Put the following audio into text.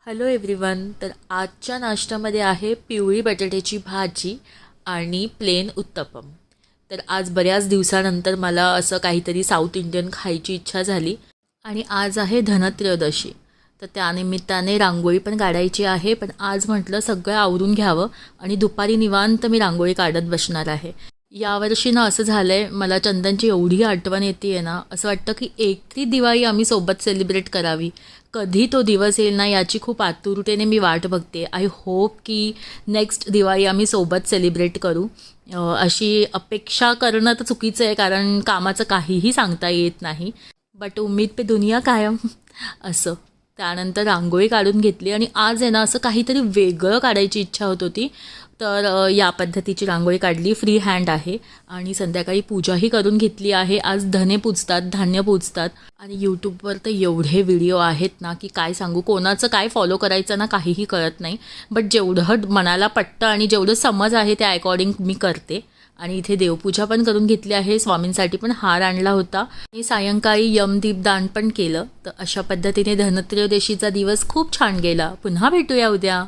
Hello everyone. तर आजच्या नाश्त्यामध्ये आहे पिवळी बटाट्याची भाजी आणि प्लेन उत्तपम. तर आज बऱ्याच दिवसानंतर मला असं काहीतरी साऊथ इंडियन खायची इच्छा झाली आणि आज आहे धनत्रयोदशी. तर त्यानिमित्ताने रांगोळी पण काढायची आहे, पण आज म्हटलं सगळं आवरून घ्यावं आणि दुपारी निवांत मी रांगोळी काढत बसणार आहे. यावर्षी ना असं झालं आहे, मला चंदनची एवढी आठवण येते आहे ना, असं वाटतं की एकटी दिवाळी आम्ही सोबत सेलिब्रेट करावी. कधी तो दिवस येईल ना याची खूप आतुरतेने मी वाट बघते. आय होप की नेक्स्ट दिवाळी आम्ही सोबत सेलिब्रेट करू. अशी अपेक्षा करणं तर चुकीचं आहे, कारण कामाचं काहीही सांगता येत नाही. बट उम्मीद पे दुनिया कायम असं. त्यानंतर रांगोळी काढून घेतली आणि आज आहे ना असं काहीतरी वेगळं काढायची इच्छा होत होती. तर या पद्धतीची रांगोळी काढली. फ्री हँड आहे आणि संध्याकाळी पूजाही करून घेतली आहे. आज धने पूजतात, धान्य पूजतात आणि यूट्यूबवर तर एवढे व्हिडिओ आहेत ना की काय सांगू, कोणाचं काय फॉलो करायचं ना काहीही कळत नाही. बट जेवढं मनाला पटतं आणि जेवढं समज आहे त्या अकॉर्डिंग मी करते. आणि इथे देवपूजा पण करून घेतली आहे. स्वामींसाठी पण हार आणला होता आणि सायंकाळी यमदीपदान पण केलं. तर अशा पद्धतीने धनत्रयोदशीचा दिवस खूप छान गेला. पुन्हा भेटूया उद्या.